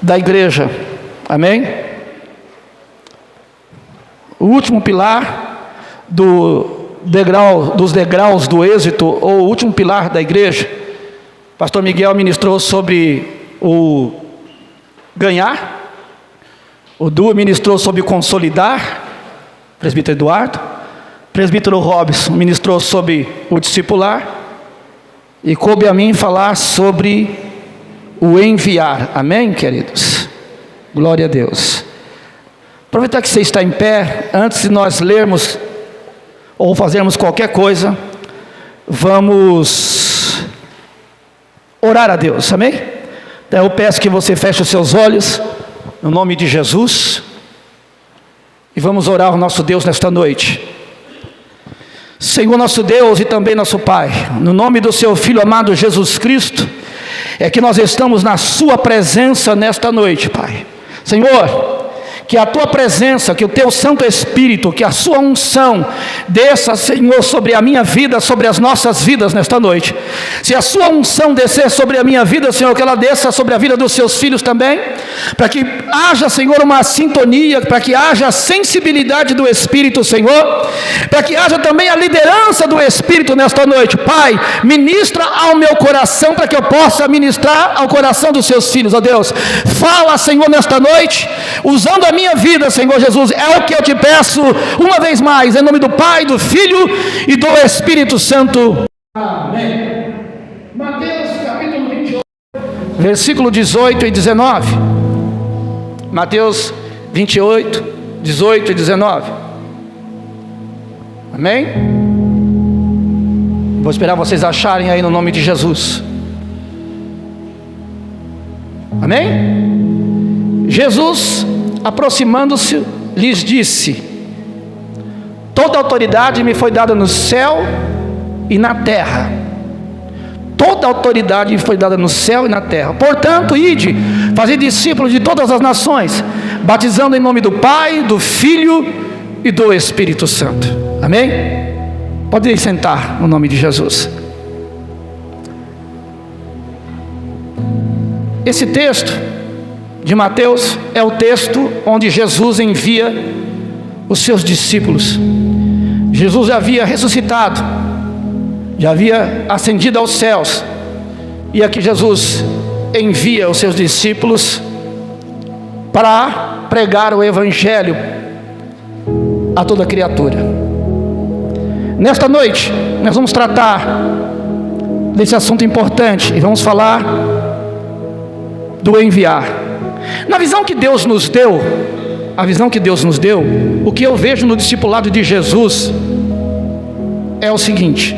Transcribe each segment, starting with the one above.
da igreja. Amém? O último pilar dos degraus do êxito, ou o último pilar da igreja. Pastor Miguel ministrou sobre o ganhar. O Du ministrou sobre consolidar. Presbítero Eduardo. Presbítero Robson ministrou sobre o discipular. E coube a mim falar sobre o enviar. Amém, queridos? Glória a Deus. Aproveitar que você está em pé, antes de nós lermos ou fazermos qualquer coisa, vamos orar a Deus, amém? Então eu peço que você feche os seus olhos, no nome de Jesus, e vamos orar ao nosso Deus nesta noite. Senhor nosso Deus e também nosso Pai, no nome do seu Filho amado Jesus Cristo, é que nós estamos na sua presença nesta noite, Pai. Senhor, que a tua presença, que o teu Santo Espírito, que a sua unção desça, Senhor, sobre a minha vida, sobre as nossas vidas nesta noite. Se a sua unção descer sobre a minha vida, Senhor, que ela desça sobre a vida dos seus filhos também, para que haja, Senhor, uma sintonia, para que haja a sensibilidade do Espírito, Senhor, para que haja também a liderança do Espírito nesta noite. Pai, ministra ao meu coração, para que eu possa ministrar ao coração dos seus filhos, ó Deus. Fala, Senhor, nesta noite, usando a minha vida, Senhor Jesus, é o que eu te peço uma vez mais, em nome do Pai, do Filho e do Espírito Santo. Amém. Mateus capítulo 28, versículo 18 e 19. Mateus 28, 18 e 19. Amém? Vou esperar vocês acharem aí no nome de Jesus. Amém? Jesus, aproximando-se, lhes disse: toda autoridade me foi dada no céu e na terra. Toda autoridade me foi dada no céu e na terra. Portanto, ide, fazei discípulos de todas as nações, batizando em nome do Pai, do Filho e do Espírito Santo. Amém? Pode sentar no nome de Jesus. Esse texto de Mateus é o texto onde Jesus envia os seus discípulos. Jesus já havia ressuscitado, já havia ascendido aos céus, e aqui Jesus envia os seus discípulos para pregar o Evangelho a toda criatura. Nesta noite nós vamos tratar desse assunto importante e vamos falar do enviar. Na visão que Deus nos deu, a visão que Deus nos deu, o que eu vejo no discipulado de Jesus é o seguinte: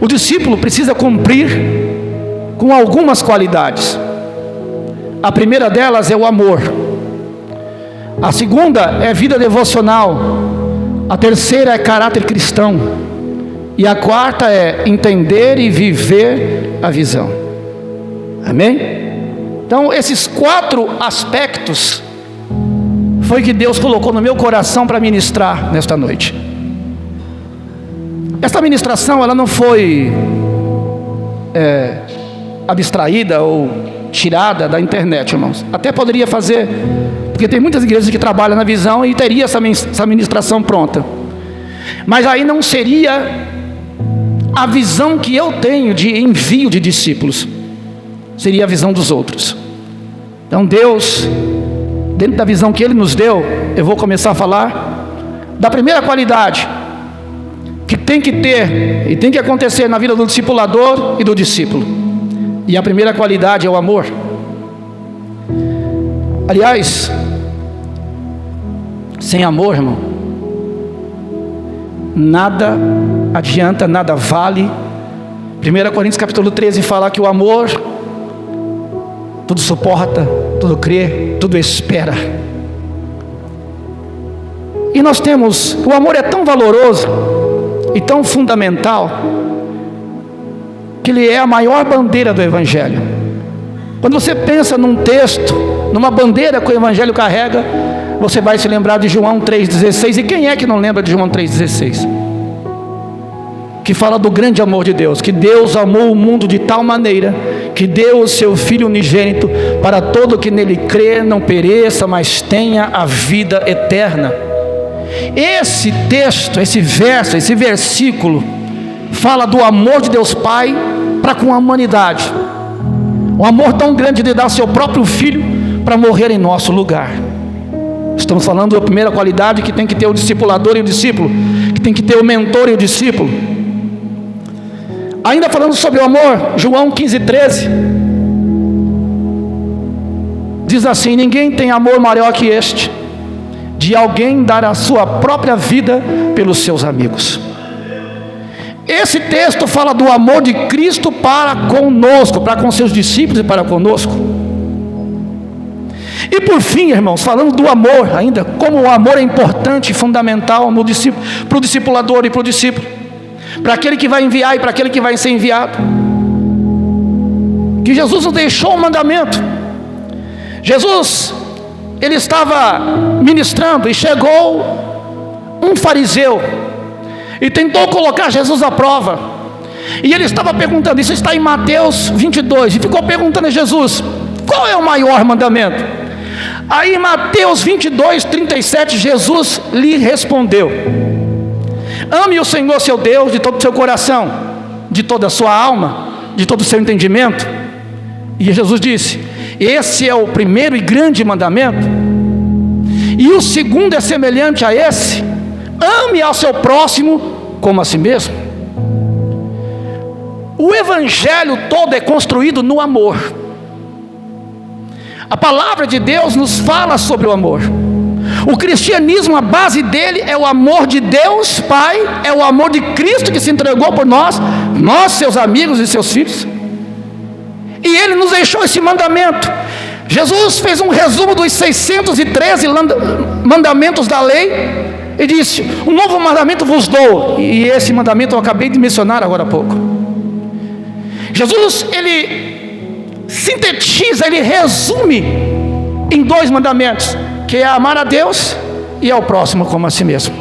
o discípulo precisa cumprir com algumas qualidades. A primeira delas é o amor. A segunda é vida devocional. A terceira é caráter cristão. E a quarta é entender e viver a visão. Amém? Então, esses 4 aspectos foi que Deus colocou no meu coração para ministrar nesta noite. Esta ministração, ela não foi abstraída ou tirada da internet, irmãos. Até poderia fazer, porque tem muitas igrejas que trabalham na visão e teria essa ministração pronta. Mas aí não seria a visão que eu tenho de envio de discípulos. Seria a visão dos outros. Então Deus, dentro da visão que Ele nos deu, eu vou começar a falar da primeira qualidade que tem que ter e tem que acontecer na vida do discipulador e do discípulo. E a primeira qualidade é o amor. Aliás, sem amor, irmão, nada adianta, nada vale. 1 Coríntios capítulo 13 fala que o amor tudo suporta, tudo crê, tudo espera. E nós temos, o amor é tão valoroso e tão fundamental, que ele é a maior bandeira do Evangelho. Quando você pensa num texto, numa bandeira que o Evangelho carrega, você vai se lembrar de João 3,16. E quem é que não lembra de João 3,16? que fala do grande amor de Deus, que Deus amou o mundo de tal maneira, que deu o seu Filho unigênito, para todo que nele crê, não pereça, mas tenha a vida eterna. Esse texto, esse verso, esse versículo, fala do amor de Deus Pai para com a humanidade. Um amor tão grande de dar seu próprio Filho para morrer em nosso lugar. Estamos falando da primeira qualidade, que tem que ter o discipulador e o discípulo, que tem que ter o mentor e o discípulo. Ainda falando sobre o amor, João 15:13 diz assim: ninguém tem amor maior que este, de alguém dar a sua própria vida pelos seus amigos. Esse texto fala do amor de Cristo para conosco, para com seus discípulos e para conosco. E por fim, irmãos, falando do amor ainda, como o amor é importante e fundamental para o discipulador e para o discípulo, para aquele que vai enviar e para aquele que vai ser enviado, que Jesus nos deixou um mandamento. Jesus, ele estava ministrando e chegou um fariseu e tentou colocar Jesus à prova, e ele estava perguntando, isso está em Mateus 22, e ficou perguntando a Jesus, qual é o maior mandamento? Aí em Mateus 22:37, Jesus lhe respondeu: ame o Senhor seu Deus de todo o seu coração, de toda a sua alma, de todo o seu entendimento. E Jesus disse: esse é o primeiro e grande mandamento, e o segundo é semelhante a esse: ame ao seu próximo como a si mesmo. O evangelho todo é construído no amor. A palavra de Deus nos fala sobre o amor. O cristianismo, a base dele é o amor de Deus Pai, é o amor de Cristo que se entregou por nós, seus amigos e seus filhos. E ele nos deixou esse mandamento. Jesus fez um resumo dos 613 mandamentos da lei e disse: um novo mandamento vos dou. E esse mandamento eu acabei de mencionar agora há pouco. Jesus, ele sintetiza, ele resume em 2 mandamentos, que é amar a Deus e ao próximo como a si mesmo.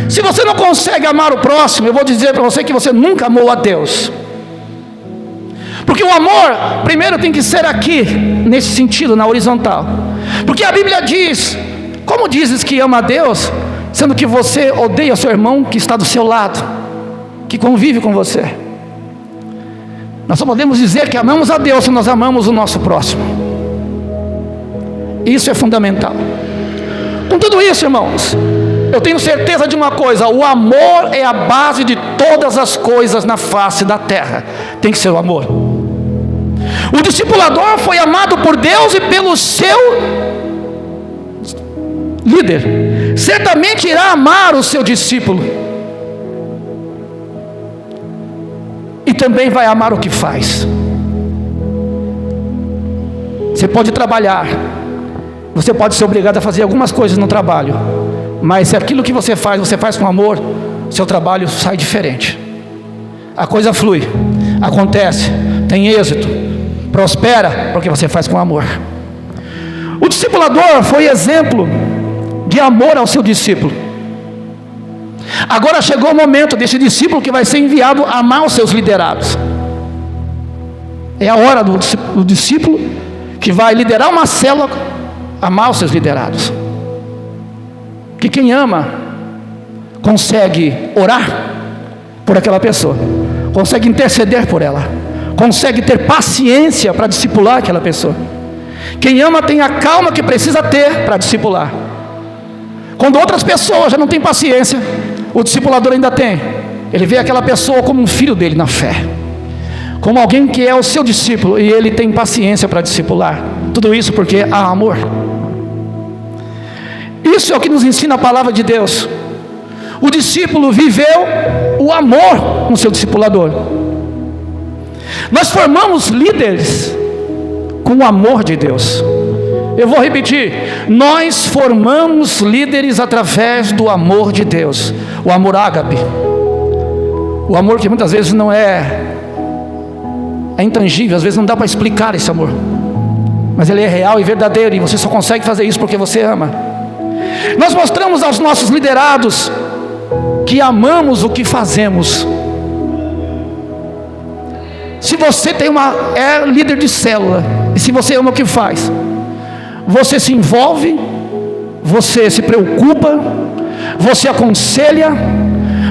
Se você não consegue amar o próximo, eu vou dizer para você que você nunca amou a Deus. Porque o amor, primeiro tem que ser aqui, nesse sentido, na horizontal. Porque a Bíblia diz: como dizes que ama a Deus, sendo que você odeia seu irmão que está do seu lado, que convive com você? Nós só podemos dizer que amamos a Deus se nós amamos o nosso próximo. Isso é fundamental. Com tudo isso, irmãos, eu tenho certeza de uma coisa: o amor é a base de todas as coisas na face da terra. Tem que ser o amor. O discipulador foi amado por Deus e pelo seu líder. Certamente irá amar o seu discípulo, e também vai amar o que faz. Você pode trabalhar, você pode ser obrigado a fazer algumas coisas no trabalho, mas se aquilo que você faz com amor, seu trabalho sai diferente. A coisa flui, acontece, tem êxito, prospera, porque você faz com amor. O discipulador foi exemplo de amor ao seu discípulo. Agora chegou o momento desse discípulo que vai ser enviado a amar os seus liderados. É a hora do discípulo que vai liderar uma célula, amar os seus liderados. Que quem ama consegue orar por aquela pessoa, consegue interceder por ela, consegue ter paciência para discipular aquela pessoa. Quem ama tem a calma que precisa ter para discipular. Quando outras pessoas já não têm paciência, o discipulador ainda tem. Ele vê aquela pessoa como um filho dele na fé, como alguém que é o seu discípulo, e ele tem paciência para discipular. Tudo isso porque há amor. Isso é o que nos ensina a palavra de Deus. O discípulo viveu o amor com o seu discipulador. Nós formamos líderes com o amor de Deus. Eu vou repetir: nós formamos líderes através do amor de Deus. O amor ágape, o amor que muitas vezes não é intangível, às vezes não dá para explicar esse amor, mas ele é real e verdadeiro, e você só consegue fazer isso porque você ama. Nós mostramos aos nossos liderados que amamos o que fazemos. Se você é líder de célula, e se você ama o que faz, você se envolve, você se preocupa, você aconselha,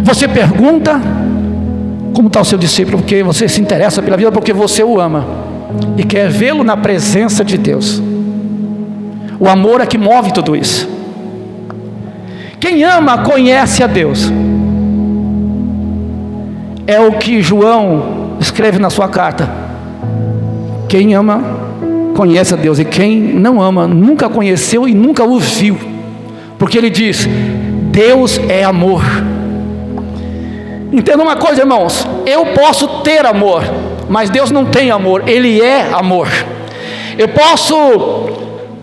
você pergunta como está o seu discípulo, porque você se interessa pela vida, porque você o ama e quer vê-lo na presença de Deus. O amor é que move tudo isso. Quem ama conhece a Deus. É o que João escreve na sua carta: quem ama conhece a Deus, e quem não ama nunca conheceu e nunca o viu, porque ele diz: Deus é amor. Entenda uma coisa, irmãos: eu posso ter amor, mas Deus não tem amor, Ele é amor. Eu posso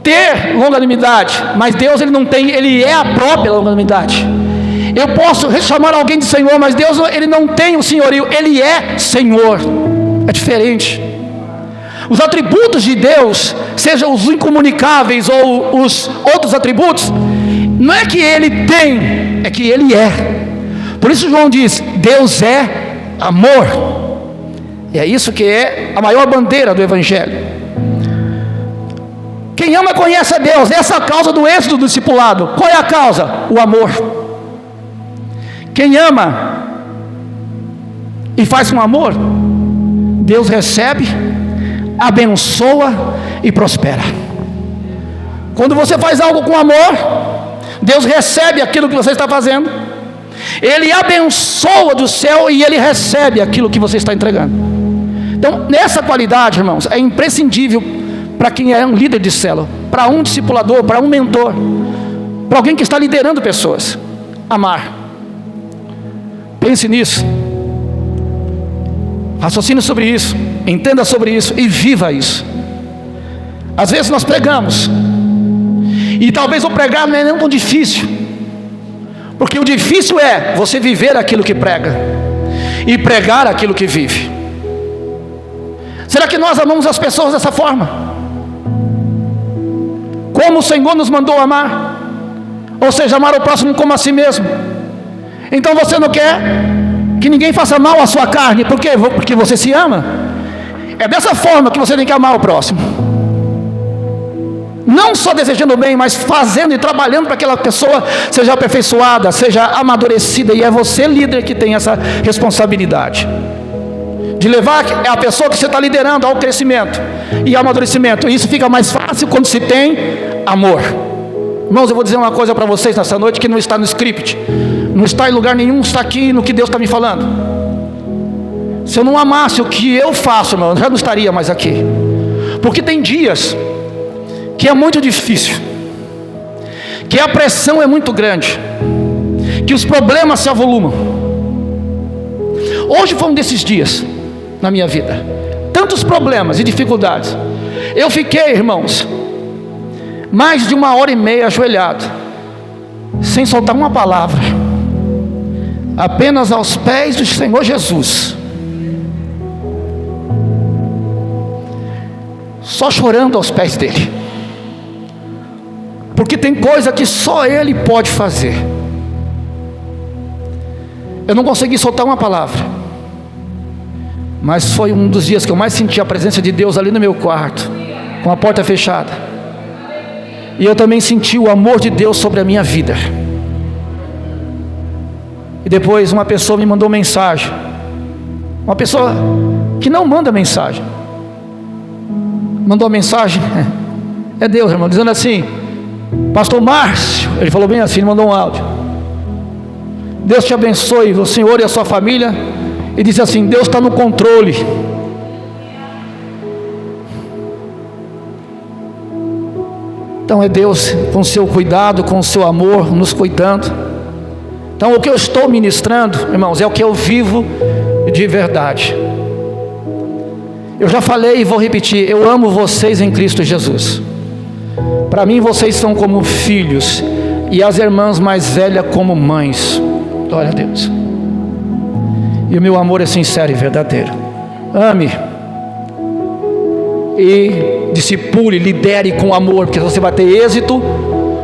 ter longanimidade, mas Deus Ele não tem, Ele é a própria longanimidade. Eu posso chamar alguém de Senhor, mas Deus Ele não tem o senhorio, Ele é Senhor. É diferente. Os atributos de Deus, sejam os incomunicáveis ou os outros atributos, não é que Ele tem, é que Ele é. Por isso João diz: Deus é amor. E é isso que é a maior bandeira do Evangelho. Quem ama conhece a Deus. Essa é a causa do êxito do discipulado. Qual é a causa? O amor. Quem ama e faz com amor, Deus recebe, abençoa e prospera. Quando você faz algo com amor, Deus recebe aquilo que você está fazendo, Ele abençoa do céu e Ele recebe aquilo que você está entregando. Então, nessa qualidade, irmãos, é imprescindível para quem é um líder de célula, para um discipulador, para um mentor, para alguém que está liderando pessoas: amar. Pense nisso, raciocine sobre isso, entenda sobre isso e viva isso. Às vezes nós pregamos, e talvez o pregar não é nem tão difícil, porque o difícil é você viver aquilo que prega e pregar aquilo que vive. Será que nós amamos as pessoas dessa forma? Como o Senhor nos mandou amar? Ou seja, amar o próximo como a si mesmo. Então você não quer que ninguém faça mal à sua carne, por quê? Porque você se ama. É dessa forma que você tem que amar o próximo, não só desejando o bem, mas fazendo e trabalhando para que aquela pessoa seja aperfeiçoada, seja amadurecida. E é você, líder, que tem essa responsabilidade de levar a pessoa que você está liderando ao crescimento e ao amadurecimento. E isso fica mais fácil quando se tem amor. Irmãos, eu vou dizer uma coisa para vocês nessa noite que não está no script, não está em lugar nenhum, está aqui no que Deus está me falando. Se eu não amasse o que eu faço, irmão, eu já não estaria mais aqui. Porque tem dias que é muito difícil, que a pressão é muito grande, que os problemas se avolumam. Hoje foi um desses dias na minha vida, tantos problemas e dificuldades. Eu fiquei, irmãos, mais de 1h30 ajoelhado, sem soltar uma palavra, apenas aos pés do Senhor Jesus, só chorando aos pés dele, porque tem coisa que só Ele pode fazer. Eu não consegui soltar uma palavra, mas foi um dos dias que eu mais senti a presença de Deus ali no meu quarto, com a porta fechada. E eu também senti o amor de Deus sobre a minha vida. E depois uma pessoa me mandou mensagem, uma pessoa que não manda mensagem, mandou mensagem, é Deus, irmão, dizendo assim: Pastor Márcio, ele falou bem assim, ele mandou um áudio: Deus te abençoe, o Senhor e a sua família. E disse assim: Deus está no controle. Então é Deus com o seu cuidado, com o seu amor, nos cuidando. Então o que eu estou ministrando, irmãos, é o que eu vivo de verdade. Eu já falei e vou repetir: eu amo vocês em Cristo Jesus. Para mim vocês são como filhos, e as irmãs mais velhas como mães. Glória a Deus. E o meu amor é sincero e verdadeiro. Ame e discipule, lidere com amor, porque você vai ter êxito,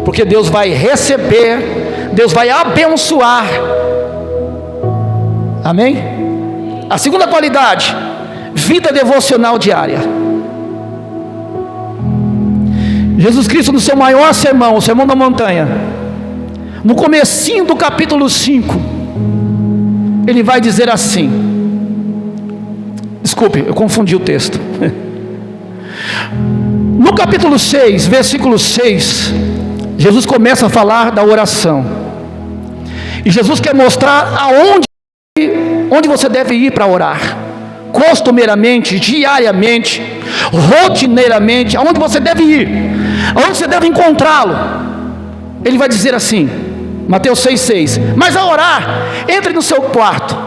porque Deus vai receber, Deus vai abençoar Amém? A segunda qualidade, vida devocional diária. Jesus Cristo, no seu maior sermão, o Sermão da Montanha, no comecinho do capítulo 5, ele vai dizer assim, desculpe, eu confundi o texto. No capítulo 6, versículo 6, Jesus começa a falar da oração. E Jesus quer mostrar onde você deve ir para orar. Costumeiramente, diariamente, rotineiramente, aonde você deve ir, aonde você deve encontrá-lo. Ele vai dizer assim, Mateus 6,6: mas ao orar, entre no seu quarto,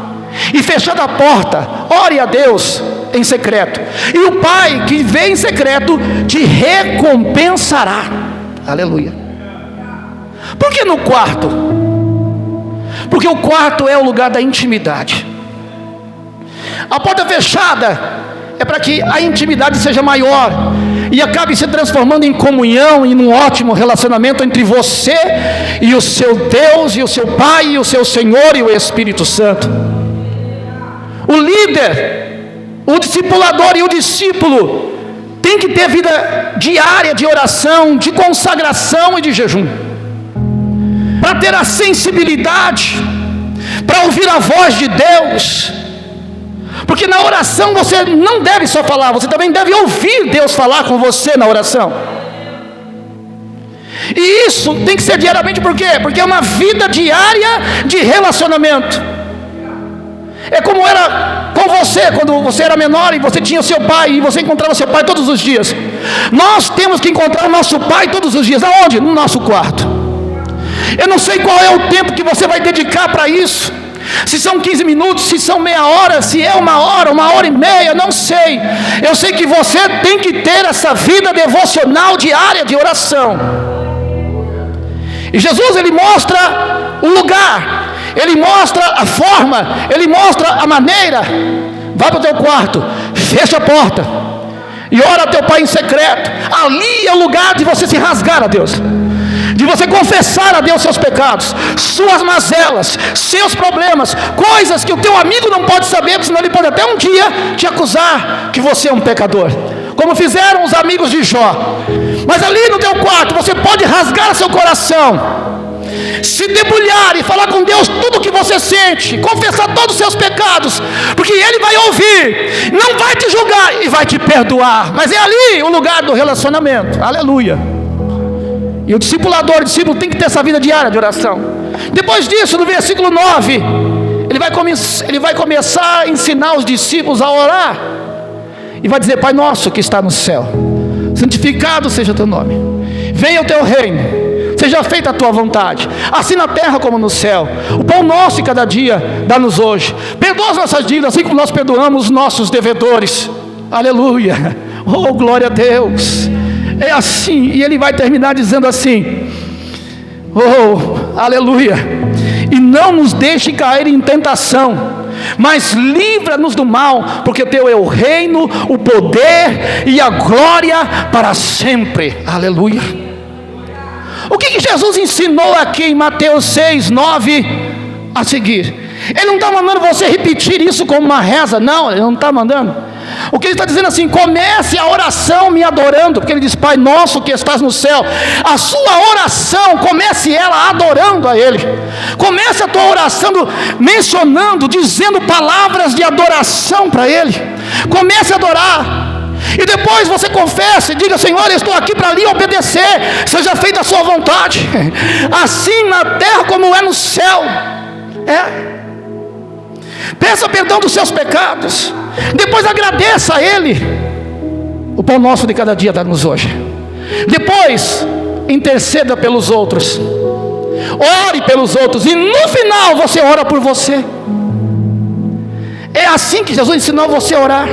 e fechando a porta, ore a Deus em secreto, e o Pai que vê em secreto te recompensará. Aleluia. Por que no quarto? Porque o quarto é o lugar da intimidade. A porta fechada é para que a intimidade seja maior e acabe se transformando em comunhão e num ótimo relacionamento entre você e o seu Deus, e o seu Pai, e o seu Senhor, e o Espírito Santo. O líder, o discipulador e o discípulo tem que ter vida diária de oração, de consagração e de jejum, para ter a sensibilidade, para ouvir a voz de Deus. Porque na oração você não deve só falar, você também deve ouvir Deus falar com você na oração. E isso tem que ser diariamente, por quê? Porque é uma vida diária de relacionamento. É como era com você, quando você era menor e você tinha seu pai, e você encontrava seu pai todos os dias. Nós temos que encontrar o nosso pai todos os dias. Aonde? No nosso quarto. Eu não sei qual é o tempo que você vai dedicar para isso. Se são 15 minutos, se são meia hora, se é uma hora e meia, não sei. Eu sei que você tem que ter essa vida devocional diária de oração. E Jesus, ele mostra o lugar, ele mostra a forma, ele mostra a maneira. Vai para o teu quarto, fecha a porta e ora a teu Pai em secreto. Ali é o lugar de você se rasgar a Deus, de você confessar a Deus seus pecados, suas mazelas, seus problemas, coisas que o teu amigo não pode saber, porque senão ele pode até um dia te acusar que você é um pecador, como fizeram os amigos de Jó. Mas ali no teu quarto você pode rasgar seu coração, se debulhar e falar com Deus tudo o que você sente, confessar todos os seus pecados, porque Ele vai ouvir, não vai te julgar e vai te perdoar. Mas é ali o lugar do relacionamento. Aleluia. E o discipulador, o discípulo tem que ter essa vida diária de oração. Depois disso, no versículo 9, ele vai começar a ensinar os discípulos a orar. E vai dizer: Pai nosso que está no céu, santificado seja o teu nome. Venha o teu reino, seja feita a tua vontade, assim na terra como no céu. O pão nosso de cada dia dá-nos hoje. Perdoa as nossas dívidas, assim como nós perdoamos os nossos devedores. Aleluia. Oh, glória a Deus. É assim, e ele vai terminar dizendo assim: oh, aleluia. E não nos deixe cair em tentação, mas livra-nos do mal, porque teu é o reino, o poder e a glória para sempre. Aleluia. O que Jesus ensinou aqui em Mateus 6, 9 a seguir? Ele não está mandando você repetir isso como uma reza, não, ele não está mandando. O que ele está dizendo assim: comece a oração me adorando, porque ele diz: Pai nosso que estás no céu. A sua oração, comece ela adorando a Ele. Comece a tua oração mencionando, dizendo palavras de adoração para Ele. Comece a adorar. E depois você confessa e diga: Senhor, eu estou aqui para lhe obedecer, seja feita a sua vontade, assim na terra como é no céu. Peça perdão dos seus pecados, depois agradeça a Ele. O pão nosso de cada dia dá-nos hoje. Depois interceda pelos outros, ore pelos outros, e no final você ora por você. É assim que Jesus ensinou você a orar.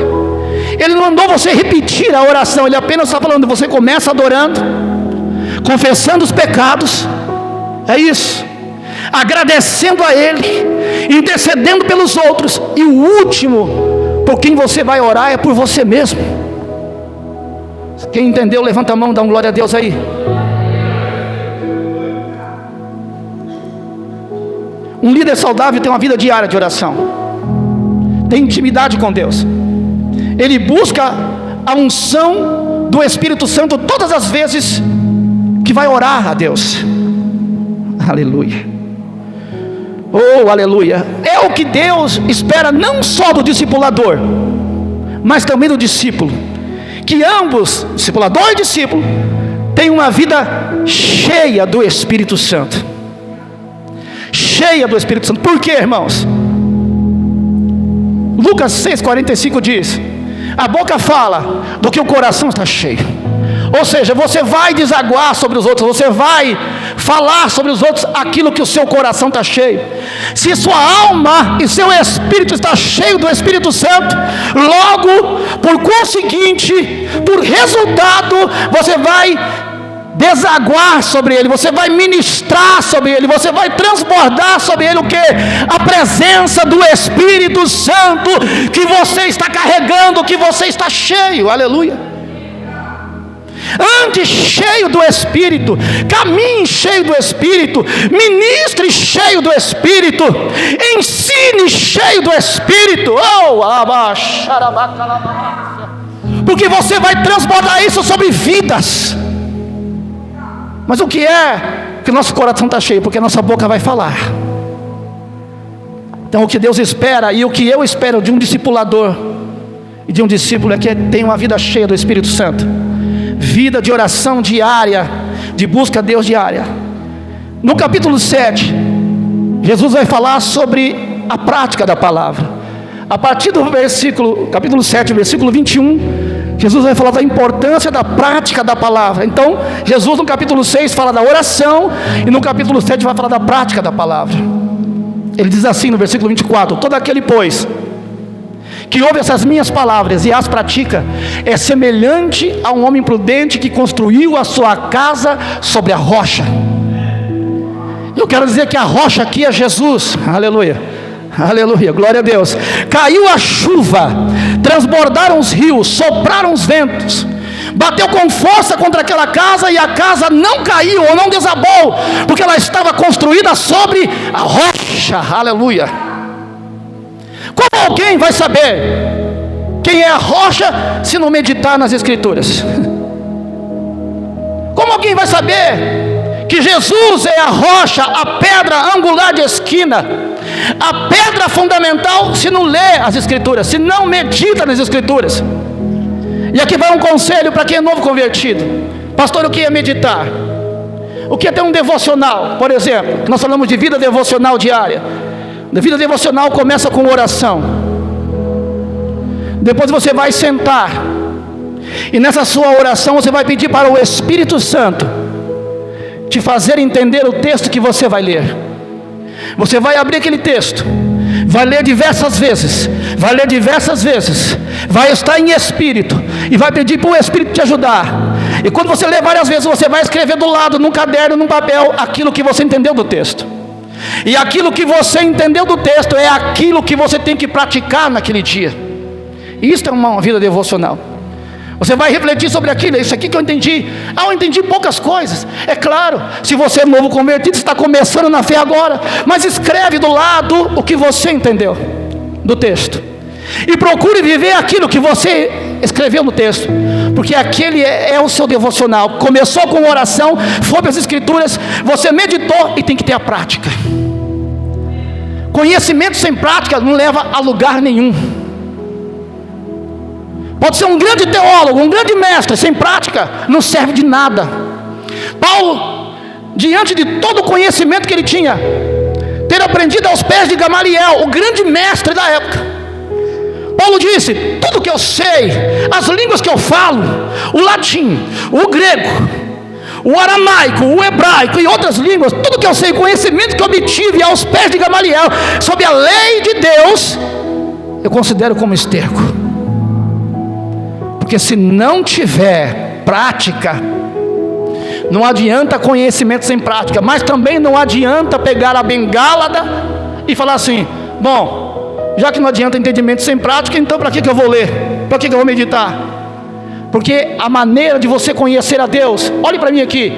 Ele não mandou você repetir a oração, Ele apenas está falando: você começa adorando, confessando os pecados, é isso, agradecendo a Ele, intercedendo pelos outros, e o último por quem você vai orar é por você mesmo. Quem entendeu, levanta a mão, dá um glória a Deus aí. Um líder saudável tem uma vida diária de oração. tem intimidade com Deus. Ele busca a unção do Espírito Santo todas as vezes que vai orar a Deus. Aleluia. Oh, aleluia. É o que Deus espera não só do discipulador, mas também do discípulo. Que ambos, discipulador e discípulo, tenham uma vida cheia do Espírito Santo. Cheia do Espírito Santo. Por quê, irmãos? Lucas 6,45 diz: a boca fala do que o coração está cheio. Ou seja, você vai desaguar sobre os outros, você vai falar sobre os outros aquilo que o seu coração está cheio. Se sua alma e seu espírito está cheio do Espírito Santo, logo, por conseguinte, por resultado, você vai desaguar sobre ele, você vai ministrar sobre ele, você vai transbordar sobre ele o que? A presença do Espírito Santo que você está carregando, que você está cheio. Aleluia. Ande cheio do Espírito, caminhe cheio do Espírito, ministre cheio do Espírito, ensine cheio do Espírito. Porque você vai transbordar isso sobre vidas. Mas o que é que nosso coração está cheio? Porque a nossa boca vai falar. Então o que Deus espera e o que eu espero de um discipulador e de um discípulo é que tenha uma vida cheia do Espírito Santo. Vida de oração diária, de busca a Deus diária. No capítulo 7, Jesus vai falar sobre a prática da palavra. A partir do capítulo 7, versículo 21, Jesus vai falar da importância da prática da palavra. Então, Jesus no capítulo 6 fala da oração, e no capítulo 7 vai falar da prática da palavra. Ele diz assim no versículo 24: todo aquele, pois, que ouve essas minhas palavras e as pratica, é semelhante a um homem prudente que construiu a sua casa sobre a rocha. Eu quero dizer que a rocha aqui é Jesus. Aleluia, aleluia, glória a Deus. Caiu a chuva, transbordaram os rios, sopraram os ventos, bateu com força contra aquela casa, e a casa não caiu ou não desabou, porque ela estava construída sobre a rocha. Aleluia. Como alguém vai saber quem é a rocha se não meditar nas Escrituras? Como alguém vai saber que Jesus é a rocha, a pedra angular de esquina, a pedra fundamental, se não lê as Escrituras, se não medita nas Escrituras? E aqui vai um conselho para quem é novo convertido. Pastor, o que é meditar? O que é ter um devocional, por exemplo? Nós falamos de vida devocional diária. A vida devocional começa com oração. Depois você vai sentar, e nessa sua oração você vai pedir para o Espírito Santo te fazer entender o texto que você vai ler. Você vai abrir aquele texto, vai ler diversas vezes, vai estar em espírito, e vai pedir para o Espírito te ajudar. E quando você ler várias vezes, você vai escrever do lado, num caderno, num papel, aquilo que você entendeu do texto. E aquilo que você entendeu do texto é aquilo que você tem que praticar naquele dia. Isso é uma vida devocional. Você vai refletir sobre aquilo. Isso aqui que eu entendi. Eu entendi poucas coisas. É claro, se você é novo convertido, está começando na fé agora, mas escreve do lado o que você entendeu do texto, e procure viver aquilo que você escreveu no texto, porque aquele é o seu devocional. Começou com oração, foi para as Escrituras, você meditou, e tem que ter a prática. Conhecimento sem prática não leva a lugar nenhum. Pode ser um grande teólogo, um grande mestre, sem prática não serve de nada. Paulo, diante de todo o conhecimento que ele tinha, ter aprendido aos pés de Gamaliel, o grande mestre da época, Paulo disse: tudo que eu sei, as línguas que eu falo, o latim, o grego, o aramaico, o hebraico e outras línguas, tudo que eu sei, conhecimento que eu obtive aos pés de Gamaliel, sob a lei de Deus, eu considero como esterco. Porque se não tiver prática, não adianta conhecimento sem prática, mas também não adianta pegar a bengala e falar assim: bom, já que não adianta entendimento sem prática, então para que eu vou ler? Para que eu vou meditar? Porque a maneira de você conhecer a Deus, olhe para mim aqui,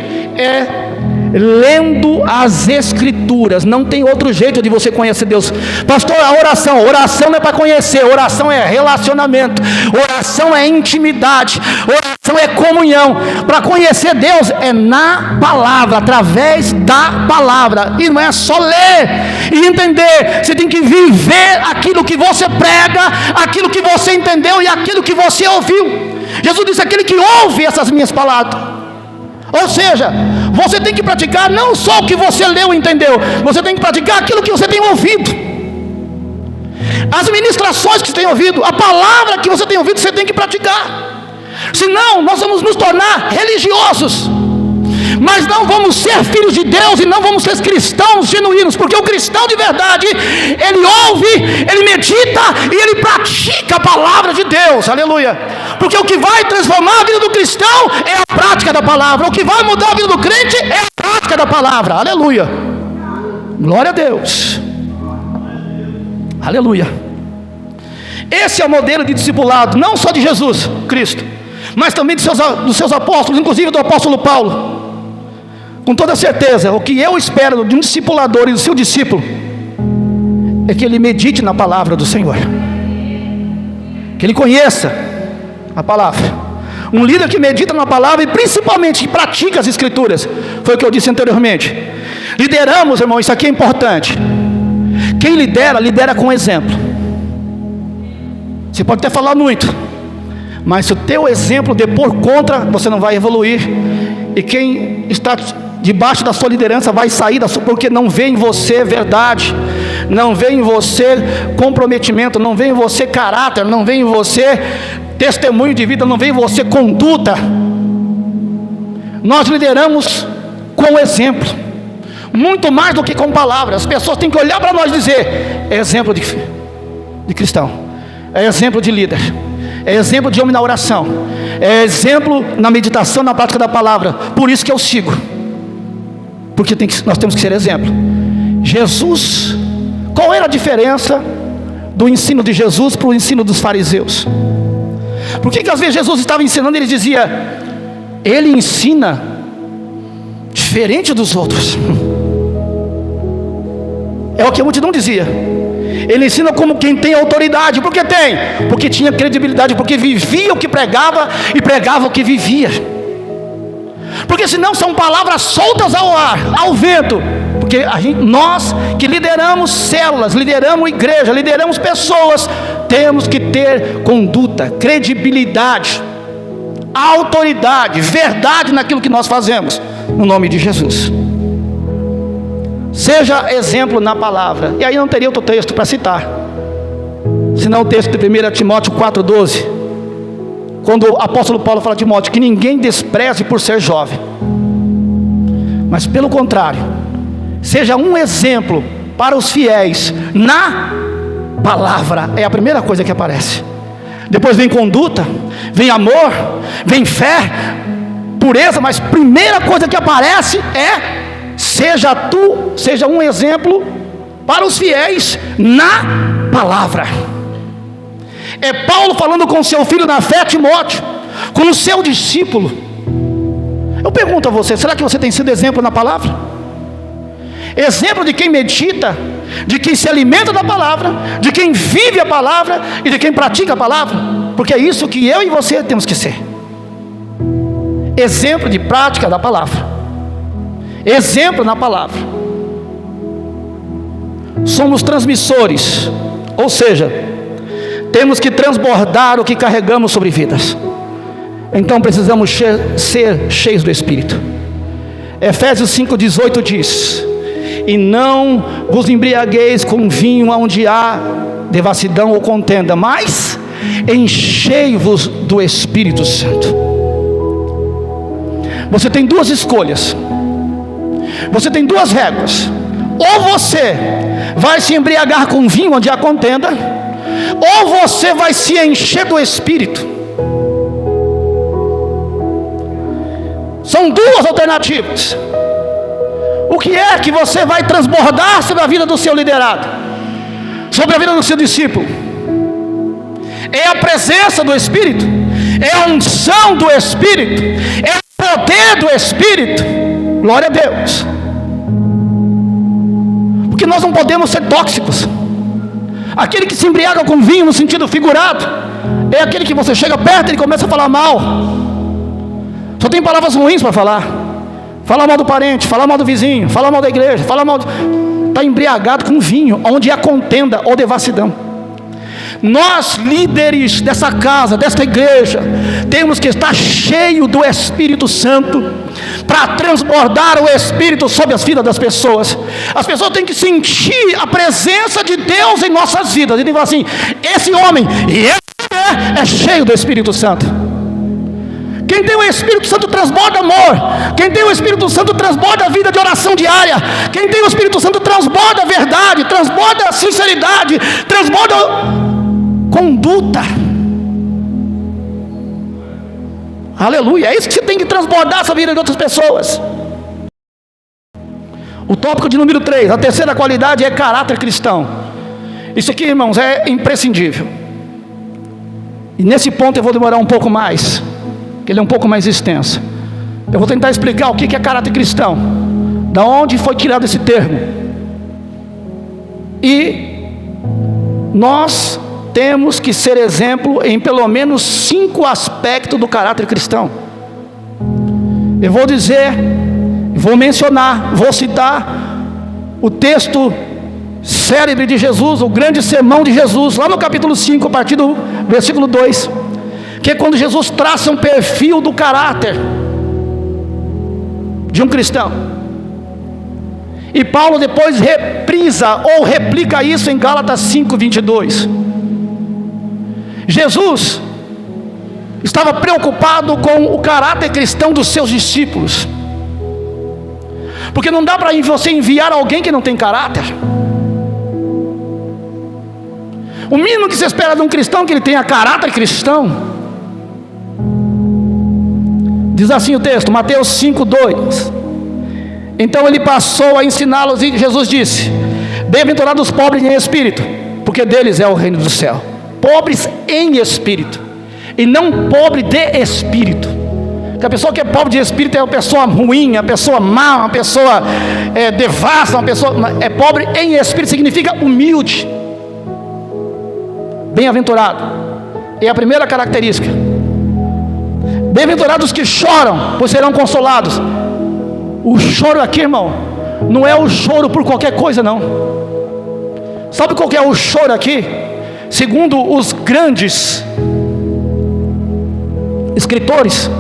lendo as Escrituras. Não tem outro jeito de você conhecer Deus. Pastor, a oração não é para conhecer, oração é relacionamento, oração é intimidade, oração é comunhão. Para conhecer Deus é na palavra, através da palavra, e não é só ler e entender. Você tem que viver aquilo que você prega, aquilo que você entendeu e aquilo que você ouviu. Jesus disse: aquele que ouve essas minhas palavras. Ou seja, você tem que praticar não só o que você leu e entendeu, você tem que praticar aquilo que você tem ouvido, as ministrações que você tem ouvido, a palavra que você tem ouvido, você tem que praticar. Senão nós vamos nos tornar religiosos, mas não vamos ser filhos de Deus e não vamos ser cristãos genuínos. Porque o cristão de verdade, ele ouve, ele medita e ele pratica a palavra de Deus. Aleluia. Porque o que vai transformar a vida do cristão é a prática da palavra. O que vai mudar a vida do crente é a prática da palavra. Aleluia. Glória a Deus. Aleluia. Esse é o modelo de discipulado, não só de Jesus Cristo, mas também dos seus apóstolos, inclusive do apóstolo Paulo. Com toda certeza, o que eu espero de um discipulador e do seu discípulo é que ele medite na palavra do Senhor, que ele conheça a palavra. Um líder que medita na palavra e principalmente que pratica as Escrituras, foi o que eu disse anteriormente. Lideramos, irmão, isso aqui é importante. Quem lidera com exemplo. Você pode até falar muito, mas se o teu exemplo depor contra, você não vai evoluir. E quem está debaixo da sua liderança vai sair porque não vê em você verdade, não vê em você comprometimento, não vê em você caráter, não vê em você testemunho de vida, não vê em você conduta. Nós lideramos com exemplo, muito mais do que com palavras. As pessoas têm que olhar para nós e dizer: é exemplo de cristão, é exemplo de líder, é exemplo de homem na oração, é exemplo na meditação, na prática da palavra. Por isso que eu sigo, porque nós temos que ser exemplo. Jesus, qual era a diferença do ensino de Jesus para o ensino dos fariseus? Por que às vezes Jesus estava ensinando e ele dizia: ele ensina diferente dos outros? É o que a multidão dizia. Ele ensina como quem tem autoridade. Por que tem? Porque tinha credibilidade, porque vivia o que pregava e pregava o que vivia. Porque senão são palavras soltas ao ar, ao vento. Porque nós que lideramos células, lideramos igreja, lideramos pessoas, temos que ter conduta, credibilidade, autoridade, verdade naquilo que nós fazemos, no nome de Jesus. Seja exemplo na palavra. E aí não teria outro texto para citar, senão o texto de 1 Timóteo 4,12, quando o apóstolo Paulo fala a Timóteo que ninguém despreze por ser jovem, mas pelo contrário, seja um exemplo para os fiéis na palavra. É a primeira coisa que aparece. Depois vem conduta, vem amor, vem fé, pureza, mas primeira coisa que aparece é: seja um exemplo para os fiéis na palavra. É Paulo falando com seu filho na fé, Timóteo, com o seu discípulo. Eu pergunto a você: será que você tem sido exemplo na palavra? Exemplo de quem medita, de quem se alimenta da palavra, de quem vive a palavra e de quem pratica a palavra? Porque é isso que eu e você temos que ser: exemplo de prática da palavra, exemplo na palavra. Somos transmissores, ou seja, temos que transbordar o que carregamos sobre vidas. Então precisamos ser cheios do Espírito. Efésios 5,18 diz: e não vos embriagueis com vinho onde há devassidão ou contenda, mas enchei-vos do Espírito Santo. Você tem duas escolhas, você tem duas regras: ou você vai se embriagar com vinho onde há contenda, ou você vai se encher do Espírito. São duas alternativas. O que é que você vai transbordar sobre a vida do seu liderado, sobre a vida do seu discípulo? É a presença do Espírito, é a unção do Espírito, é o poder do Espírito. Glória a Deus. Porque nós não podemos ser tóxicos. Aquele que se embriaga com vinho no sentido figurado é aquele que você chega perto e ele começa a falar mal. Só tem palavras ruins para falar. Falar mal do parente, falar mal do vizinho, falar mal da igreja, falar mal... Está embriagado com vinho, onde há contenda ou devassidão. Nós, líderes dessa casa, desta igreja, temos que estar cheio do Espírito Santo, para transbordar o Espírito sobre as vidas das pessoas. As pessoas têm que sentir a presença de Deus em nossas vidas. E tem que falar assim: esse homem e essa mulher é cheio do Espírito Santo. Quem tem o Espírito Santo transborda amor. Quem tem o Espírito Santo transborda a vida de oração diária. Quem tem o Espírito Santo transborda a verdade, transborda a sinceridade, transborda conduta. Aleluia. É isso que você tem que transbordar essa vida de outras pessoas. O tópico de número 3, a terceira qualidade é caráter cristão. Isso aqui, irmãos, é imprescindível. E nesse ponto eu vou demorar um pouco mais, que ele é um pouco mais extenso. Eu vou tentar explicar o que é caráter cristão, da onde foi tirado esse termo. E nós temos que ser exemplo em pelo menos 5 aspectos do caráter cristão. Eu vou dizer, vou mencionar, vou citar o texto célebre de Jesus, o grande sermão de Jesus, lá no capítulo 5, a partir do versículo 2, que é quando Jesus traça um perfil do caráter de um cristão. E Paulo depois reprisa ou replica isso em Gálatas 5:22. Jesus estava preocupado com o caráter cristão dos seus discípulos, porque não dá para você enviar alguém que não tem caráter. O mínimo que se espera de um cristão é que ele tenha caráter cristão. Diz assim o texto, Mateus 5:2. Então ele passou a ensiná-los e Jesus disse: bem-aventurados os pobres em espírito, porque deles é o reino do céu. Pobres em espírito, e não pobre de espírito. Porque a pessoa que é pobre de espírito é uma pessoa ruim, uma pessoa má, uma pessoa devassa, uma pessoa... É pobre em espírito, significa humilde. Bem-aventurado é a primeira característica. Bem-aventurados os que choram, pois serão consolados. O choro aqui, irmão, não é o choro por qualquer coisa, não. Sabe qual que é o choro aqui? Segundo os grandes escritores,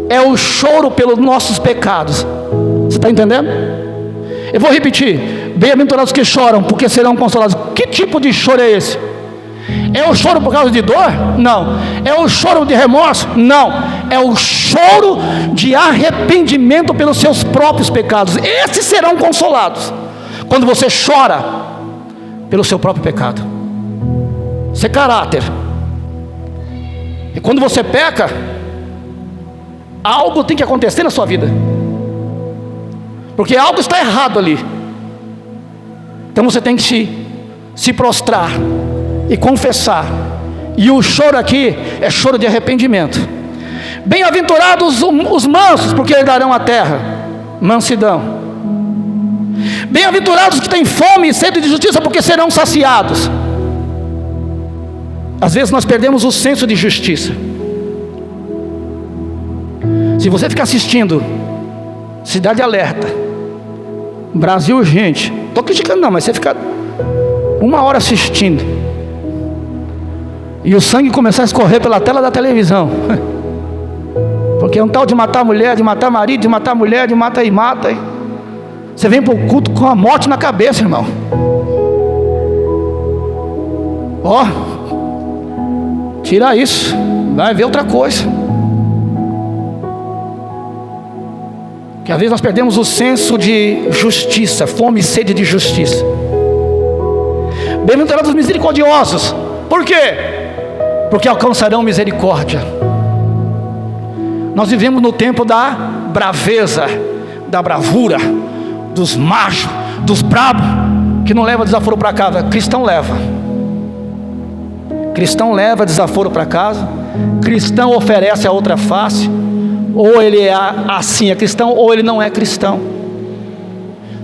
é o choro pelos nossos pecados. Você está entendendo? Eu vou repetir: bem-aventurados que choram, porque serão consolados. Que tipo de choro é esse? É o choro por causa de dor? Não. É o choro de remorso? Não. É o choro de arrependimento pelos seus próprios pecados. Esses serão consolados quando você chora pelo seu próprio pecado. Isso é caráter. E quando você peca, algo tem que acontecer na sua vida, porque algo está errado ali. Então você tem que se prostrar e confessar. E o choro aqui é choro de arrependimento. Bem-aventurados os mansos, porque herdarão a terra. Mansidão. Bem-aventurados que têm fome e sede de justiça, porque serão saciados. Às vezes nós perdemos o senso de justiça. Se você ficar assistindo Cidade Alerta, Brasil Urgente, estou criticando não, mas você ficar 1 hora assistindo e o sangue começar a escorrer pela tela da televisão, porque é um tal de matar mulher, de matar marido, de matar mulher, de mata e mata, hein? Você vem para o culto com a morte na cabeça, irmão. Ó, tira isso, vai ver outra coisa. Que às vezes nós perdemos o senso de justiça, fome e sede de justiça. Bem-aventurados os misericordiosos. Por quê? Porque alcançarão misericórdia. Nós vivemos no tempo da braveza, da bravura, dos machos, dos brabos, que não leva desaforo para casa. Cristão leva. Cristão leva desaforo para casa. Cristão oferece a outra face. Ou ele é assim, é cristão, ou ele não é cristão.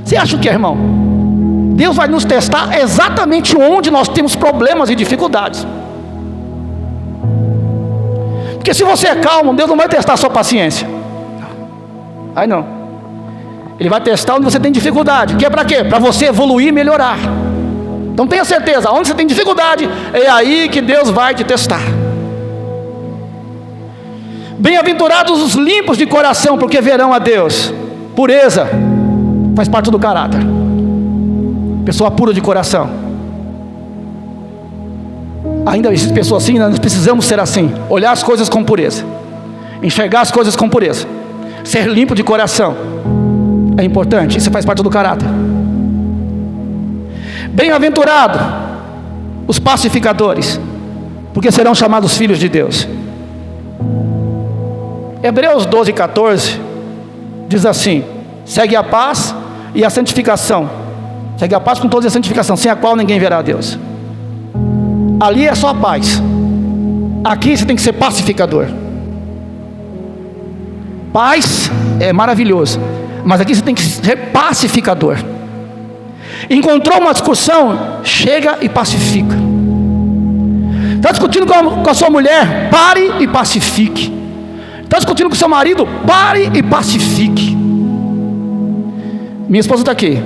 Você acha o que, irmão? Deus vai nos testar exatamente onde nós temos problemas e dificuldades. Porque se você é calmo, Deus não vai testar a sua paciência. Aí não. Ele vai testar onde você tem dificuldade. Que é para quê? Para você evoluir e melhorar. Então tenha certeza, onde você tem dificuldade, é aí que Deus vai te testar. Bem-aventurados os limpos de coração, porque verão a Deus. Pureza faz parte do caráter. Pessoa pura de coração. Ainda existe pessoas assim, nós precisamos ser assim. Olhar as coisas com pureza, enxergar as coisas com pureza, ser limpo de coração. É importante, isso faz parte do caráter. Bem-aventurado os pacificadores, porque serão chamados filhos de Deus. Hebreus 12:14 diz assim: segue a paz e a santificação. Segue a paz com todos e a santificação, sem a qual ninguém verá a Deus. Ali é só a paz. Aqui você tem que ser pacificador. Paz é maravilhoso, mas aqui você tem que ser pacificador. Encontrou uma discussão, chega e pacifica. Está discutindo com a sua mulher, pare e pacifique. Está discutindo com seu marido, pare e pacifique. Minha esposa está aqui.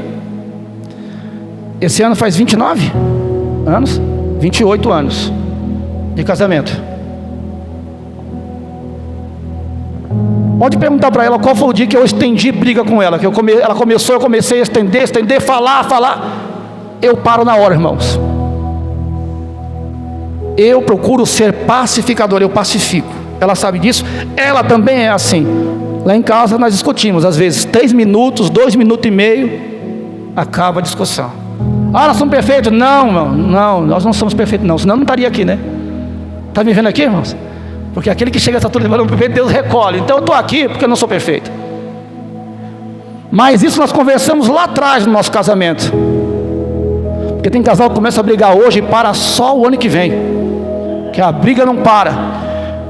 Esse ano faz 29 anos, 28 anos de casamento. Pode perguntar para ela qual foi o dia que eu estendi briga com ela. Ela começou, eu comecei a estender, falar. Eu paro na hora, irmãos. Eu procuro ser pacificador, eu pacifico. Ela sabe disso, ela também é assim. Lá em casa nós discutimos, às vezes 3 minutos, 2 minutos e meio, acaba a discussão. Nós somos perfeitos? Não, nós não somos perfeitos não, senão não estaria aqui, né? Está me vendo aqui, irmãos? Porque aquele que chega a essa altura levando perfeito, Deus recolhe. Então eu estou aqui porque eu não sou perfeito. Mas isso nós conversamos lá atrás no nosso casamento. Porque tem casal que começa a brigar hoje e para só o ano que vem. Que a briga não para.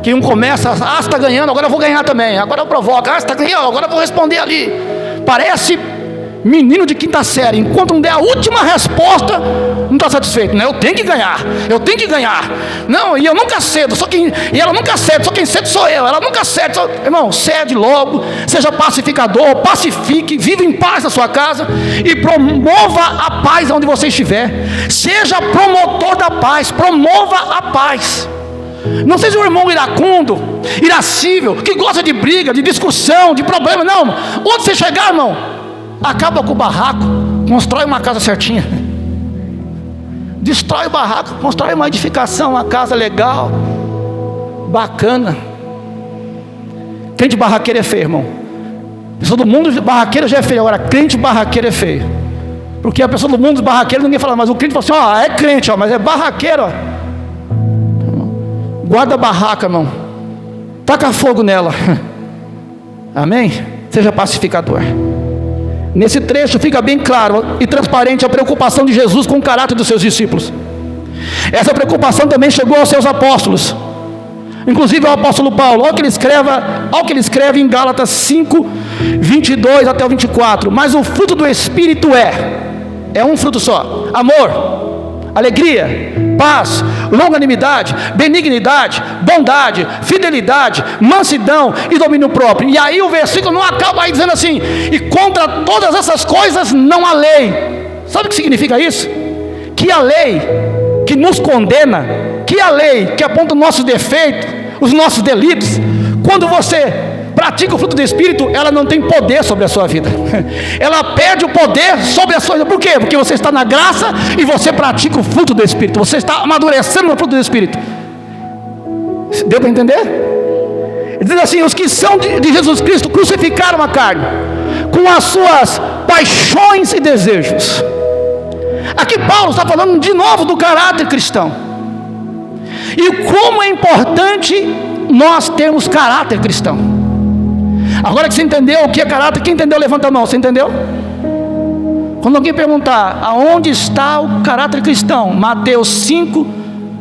Que um começa, você está ganhando, agora eu vou ganhar também. Agora eu provoco, você está ganhando, agora eu vou responder ali. Parece menino de quinta série. Enquanto não der a última resposta, não está satisfeito, né? Eu tenho que ganhar. Não, e eu nunca cedo, e ela nunca cede, só quem cede sou eu. Ela nunca cede, irmão, cede logo. Seja pacificador, pacifique, viva em paz na sua casa e promova a paz onde você estiver. Seja promotor da paz, promova a paz. Não seja um irmão iracundo, irascível, que gosta de briga, de discussão, de problema. Não, onde você chegar, irmão, acaba com o barraco, constrói uma casa certinha. Destrói o barraco, constrói uma edificação, uma casa legal, bacana. Crente barraqueiro é feio, irmão. Pessoa do mundo barraqueiro já é feio. Agora crente barraqueiro é feio. Porque a pessoa do mundo barraqueiro ninguém fala, mas o crente fala assim, é crente, mas é barraqueiro, Guarda a barraca, irmão. Taca fogo nela. Amém? Seja pacificador. Nesse trecho fica bem claro e transparente a preocupação de Jesus com o caráter dos seus discípulos. Essa preocupação também chegou aos seus apóstolos, inclusive ao apóstolo Paulo. Olha o que ele escreve em Gálatas 5, 22 até o 24. Mas o fruto do Espírito é um fruto só: amor, alegria, paz, longanimidade, benignidade, bondade, fidelidade, mansidão e domínio próprio. E aí o versículo não acaba aí dizendo assim: e contra todas essas coisas não há lei. Sabe o que significa isso? Que a lei que nos condena, que a lei que aponta o nosso defeito, os nossos delitos, quando você pratica o fruto do Espírito, ela não tem poder sobre a sua vida. Ela perde o poder sobre a sua vida. Por quê? Porque você está na graça e você pratica o fruto do Espírito. Você está amadurecendo no fruto do Espírito. Deu para entender? Ele diz assim: os que são de Jesus Cristo crucificaram a carne com as suas paixões e desejos. Aqui Paulo está falando de novo do caráter cristão. E como é importante nós termos caráter cristão. Agora que você entendeu o que é caráter, quem entendeu, levanta a mão. Você entendeu? Quando alguém perguntar aonde está o caráter cristão, Mateus 5,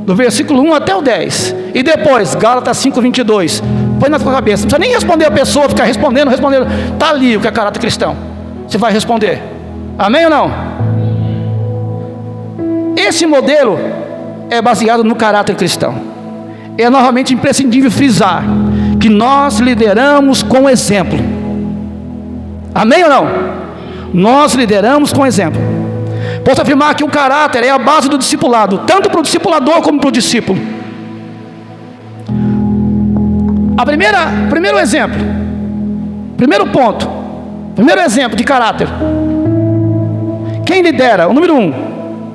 do versículo 1 até o 10. E depois, Gálatas 5:22. Põe na tua cabeça, não precisa nem responder a pessoa, ficar respondendo. Está ali o que é caráter cristão. Você vai responder. Amém ou não? Esse modelo é baseado no caráter cristão. É novamente imprescindível frisar que nós lideramos com exemplo. Amém ou não? Nós lideramos com exemplo. Posso afirmar que o caráter é a base do discipulado, tanto para o discipulador como para o discípulo. Primeiro exemplo, primeiro ponto, primeiro exemplo de caráter. Quem lidera, o número 1,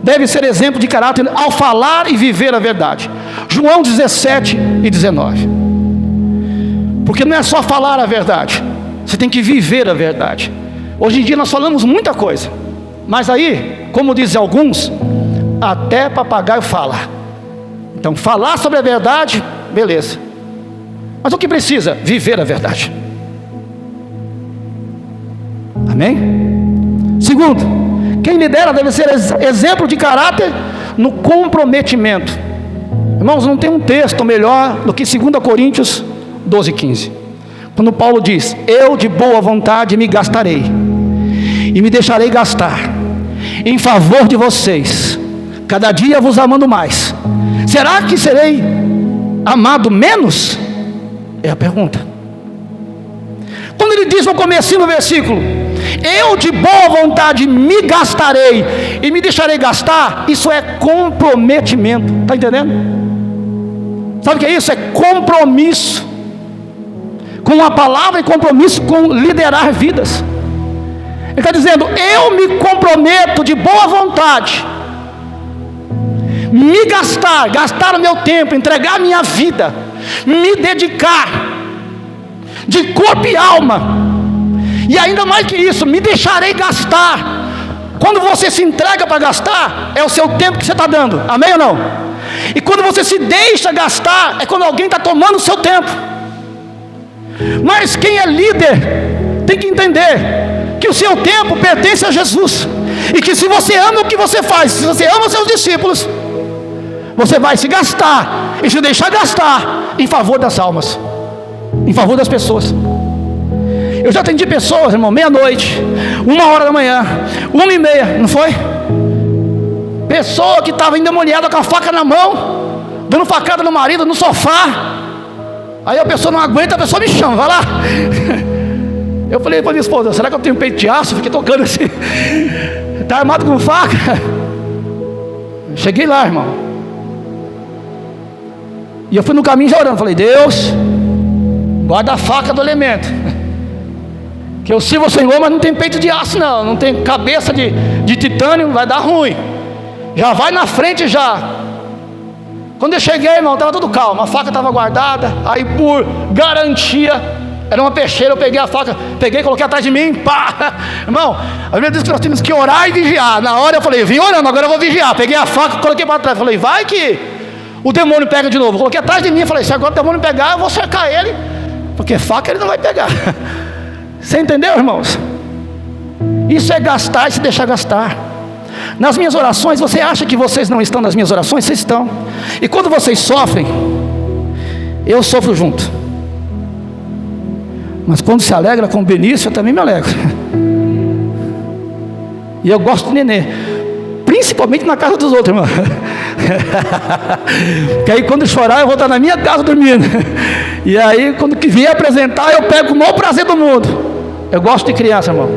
deve ser exemplo de caráter ao falar e viver a verdade. João 17:19. Porque não é só falar a verdade, você tem que viver a verdade. Hoje em dia nós falamos muita coisa, mas aí, como dizem alguns, até papagaio fala. Então falar sobre a verdade, beleza. Mas o que precisa? Viver a verdade. Amém? Segundo, quem lidera deve ser exemplo de caráter no comprometimento. Irmãos, não tem um texto melhor do que 2 Coríntios 12:15. Quando Paulo diz: eu de boa vontade me gastarei e me deixarei gastar em favor de vocês, cada dia vos amando mais. Será que serei amado menos? É a pergunta. Quando ele diz no comecinho do versículo: eu de boa vontade me gastarei e me deixarei gastar, isso é comprometimento. Está entendendo? Sabe o que é isso? É compromisso com a palavra e compromisso com liderar vidas. Ele está dizendo: eu me comprometo de boa vontade, me gastar o meu tempo, entregar a minha vida, me dedicar de corpo e alma, e ainda mais que isso, me deixarei gastar. Quando você se entrega para gastar, é o seu tempo que você está dando, amém ou não? E quando você se deixa gastar, é quando alguém está tomando o seu tempo. Mas quem é líder tem que entender que o seu tempo pertence a Jesus, e que se você ama o que você faz, se você ama os seus discípulos, você vai se gastar e se deixar gastar em favor das almas, em favor das pessoas. Eu já atendi pessoas, irmão, meia-noite, 1h da manhã, 1h30, não foi? Pessoa que estava endemoniada com a faca na mão, dando facada no marido no sofá. Aí a pessoa não aguenta, a pessoa me chama, vai lá. Eu falei para minha esposa: será que eu tenho peito de aço? Fiquei tocando assim. Está armado com faca? Cheguei lá, irmão, e eu fui no caminho já orando. Falei: Deus, guarda a faca do elemento, que eu sirvo ao Senhor, mas não tem peito de aço não, não tem cabeça de titânio, vai dar ruim. Já vai na frente já. Quando eu cheguei, irmão, estava tudo calmo, a faca estava guardada. Aí por garantia, era uma peixeira, eu peguei a faca, coloquei atrás de mim, pá. Irmão, a Bíblia diz que nós temos que orar e vigiar. Na hora eu falei: eu vim orando, agora eu vou vigiar. Peguei a faca, coloquei para trás, falei: vai que o demônio pega de novo. Coloquei atrás de mim, falei: se agora o demônio pegar, eu vou cercar ele, porque faca ele não vai pegar. Você entendeu, irmãos? Isso é gastar e se deixar gastar. Nas minhas orações, você acha que vocês não estão nas minhas orações? Vocês estão. E quando vocês sofrem, eu sofro junto. Mas quando se alegra com o Benício, eu também me alegro. E eu gosto do Nenê, principalmente na casa dos outros, irmão. Porque aí quando chorar, eu vou estar na minha casa dormindo. E aí quando vier apresentar, eu pego o maior prazer do mundo. Eu gosto de criança, irmão.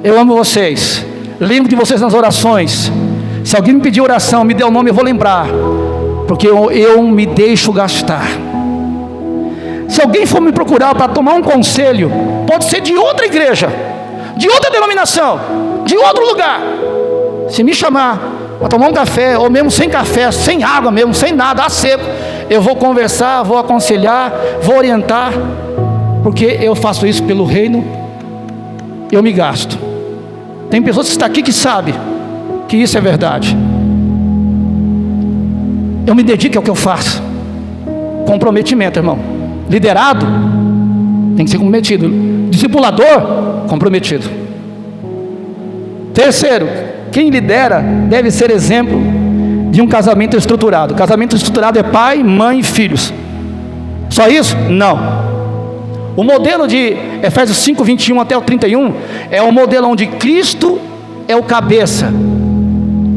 Eu amo vocês, lembro de vocês nas orações. Se alguém me pedir oração, me dê o nome, eu vou lembrar, porque eu me deixo gastar. Se alguém for me procurar para tomar um conselho, pode ser de outra igreja, de outra denominação, de outro lugar, se me chamar para tomar um café, ou mesmo sem café, sem água mesmo, sem nada, a seco, eu vou conversar, vou aconselhar, vou orientar, porque eu faço isso pelo reino. Eu me gasto. Tem pessoas que estão aqui que sabem que isso é verdade. Eu me dedico ao que eu faço. Comprometimento, irmão. Liderado tem que ser comprometido. Discipulador, comprometido. Terceiro, quem lidera deve ser exemplo de um casamento estruturado. Casamento estruturado é pai, mãe e filhos. Só isso? Não. O modelo de Efésios 5, 21 até o 31 é o modelo onde Cristo é o cabeça,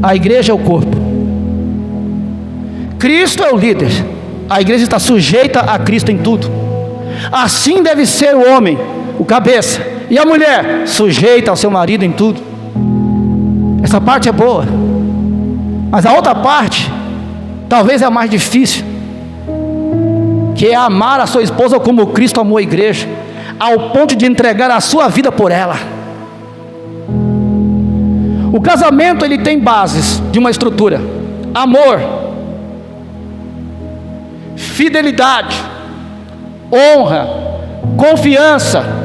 a igreja é o corpo. Cristo é o líder, a igreja está sujeita a Cristo em tudo. Assim deve ser o homem, o cabeça, e a mulher sujeita ao seu marido em tudo. Essa parte é boa, mas a outra parte talvez é a mais difícil, que é amar a sua esposa como Cristo amou a igreja, ao ponto de entregar a sua vida por ela. O casamento, ele tem bases de uma estrutura: amor, fidelidade, honra, confiança.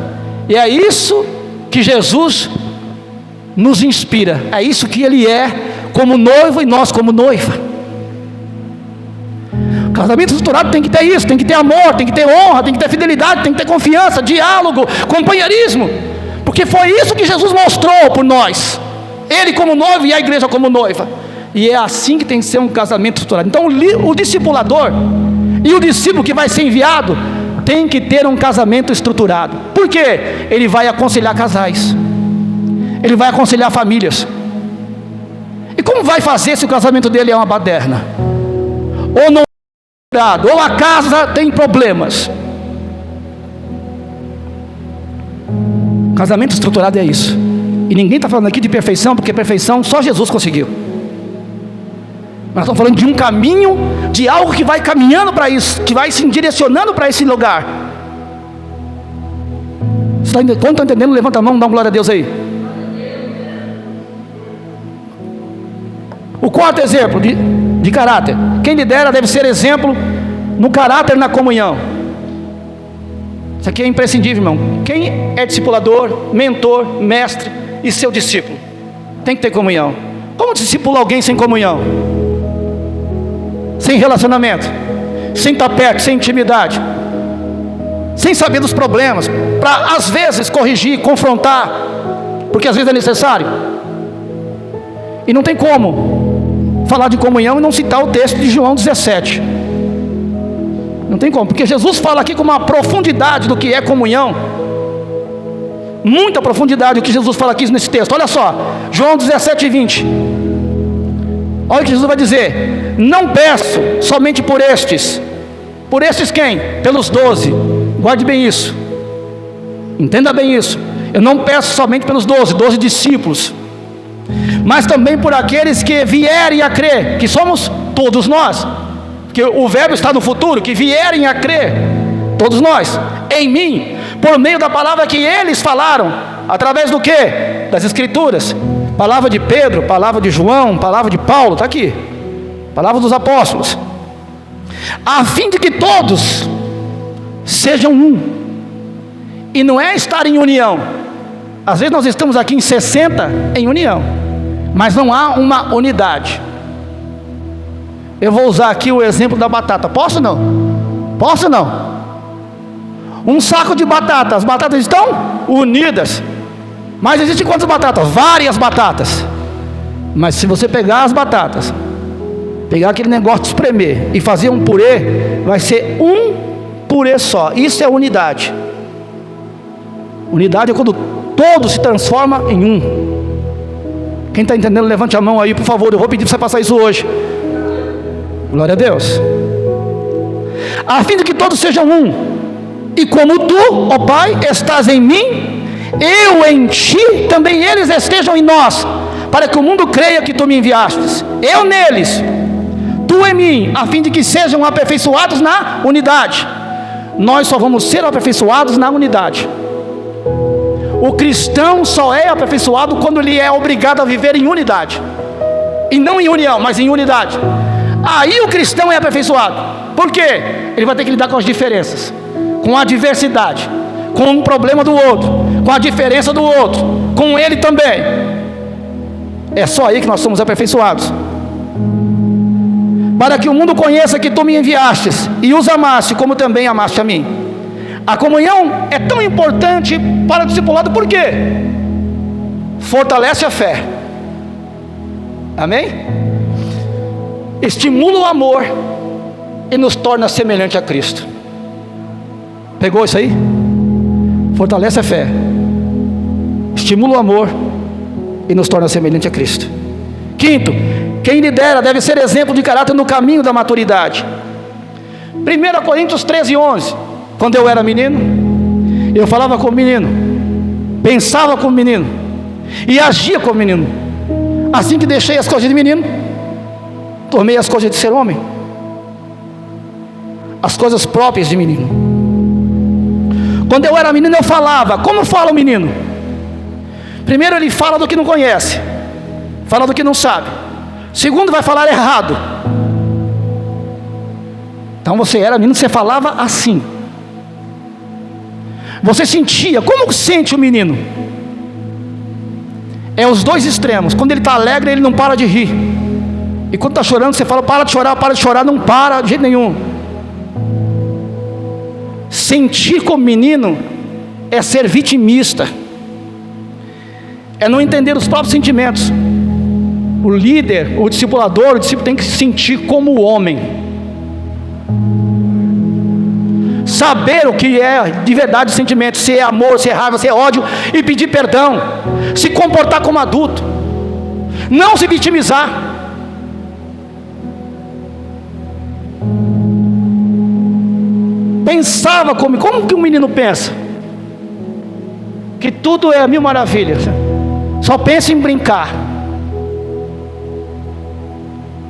E é isso que Jesus nos inspira, é isso que Ele é como noivo e nós como noiva. Casamento estruturado tem que ter isso, tem que ter amor, tem que ter honra, tem que ter fidelidade, tem que ter confiança, diálogo, companheirismo, porque foi isso que Jesus mostrou por nós, Ele como noivo e a igreja como noiva. E é assim que tem que ser um casamento estruturado. Então o discipulador e o discípulo que vai ser enviado tem que ter um casamento estruturado. Por quê? Ele vai aconselhar casais, ele vai aconselhar famílias. E como vai fazer se o casamento dele é uma baderna? Ou não, ou a casa tem problemas? Casamento estruturado é isso. E ninguém está falando aqui de perfeição, porque perfeição só Jesus conseguiu. Nós estamos falando de um caminho, de algo que vai caminhando para isso, que vai se direcionando para esse lugar. Quando está entendendo, levanta a mão, dá uma glória a Deus aí. O quarto exemplo de caráter: quem lidera deve ser exemplo no caráter e na comunhão. Isso aqui é imprescindível, irmão. Quem é discipulador, mentor, mestre e seu discípulo tem que ter comunhão. Como discipular alguém sem comunhão? Sem relacionamento, sem estar perto, sem intimidade, sem saber dos problemas, para às vezes corrigir, confrontar, porque às vezes é necessário. E não tem como falar de comunhão e não citar o texto de João 17. Não tem como, porque Jesus fala aqui com uma profundidade do que é comunhão, muita profundidade o que Jesus fala aqui nesse texto. Olha só, João 17, 20. Olha o que Jesus vai dizer: não peço somente por estes. Por estes quem? Pelos 12. Guarde bem isso, entenda bem isso. Eu não peço somente pelos 12 discípulos, mas também por aqueles que vierem a crer, que somos todos nós, que o verbo está no futuro, que vierem a crer, todos nós, em mim, por meio da palavra que eles falaram, através do que? Das Escrituras. Palavra de Pedro, palavra de João, palavra de Paulo, está aqui, palavra dos apóstolos, a fim de que todos sejam um. E não é estar em união. Às vezes nós estamos aqui em 60 em união, mas não há uma unidade. Eu vou usar aqui o exemplo da batata. Posso não? Posso não? Um saco de batata, as batatas estão unidas. Mas existem quantas batatas? Várias batatas. Mas se você pegar as batatas, pegar aquele negócio de espremer e fazer um purê, vai ser um purê só. Isso é unidade. Unidade é quando todo se transforma em um. Quem está entendendo, levante a mão aí, por favor. Eu vou pedir para você passar isso hoje. Glória a Deus. A fim de que todos sejam um. E como tu, ó Pai, estás em mim, eu em ti, também eles estejam em nós, para que o mundo creia que tu me enviastes. Eu neles, tu em mim, a fim de que sejam aperfeiçoados na unidade. Nós só vamos ser aperfeiçoados na unidade. O cristão só é aperfeiçoado quando ele é obrigado a viver em unidade, e não em união, mas em unidade. Aí o cristão é aperfeiçoado. Por quê? Ele vai ter que lidar com as diferenças, com a diversidade, com o problema do outro, com a diferença do outro, com ele também. É só aí que nós somos aperfeiçoados. Para que o mundo conheça que tu me enviastes e os amaste, como também amaste a mim. A comunhão é tão importante para o discipulado, por quê? Fortalece a fé. Amém? estimula o amor e nos torna semelhante a Cristo. Pegou isso aí? Fortalece a fé, estimula o amor e nos torna semelhante a Cristo. Quinto, quem lidera deve ser exemplo de caráter no caminho da maturidade. 1 Coríntios 13:11. Quando eu era menino, eu falava como menino, pensava como menino e agia como menino. Assim que deixei as coisas de menino, tomei as coisas de ser homem, as coisas próprias de menino. Quando eu era menino, eu falava como fala o menino. Primeiro, ele fala do que não conhece, fala do que não sabe. Segundo, vai falar errado. Então você era menino, você falava assim. Você sentia, como sente o menino? É os dois extremos. Quando ele está alegre, ele não para de rir. E quando está chorando, você fala, para de chorar, não para de jeito nenhum. Sentir como menino é ser vitimista, é não entender os próprios sentimentos. O líder, o discipulador, o discípulo tem que se sentir como homem, saber o que é de verdade o sentimento, se é amor, se é raiva, se é ódio, e pedir perdão, se comportar como adulto, não se vitimizar. Pensava como que um menino pensa? Que tudo é mil maravilhas, só pensa em brincar.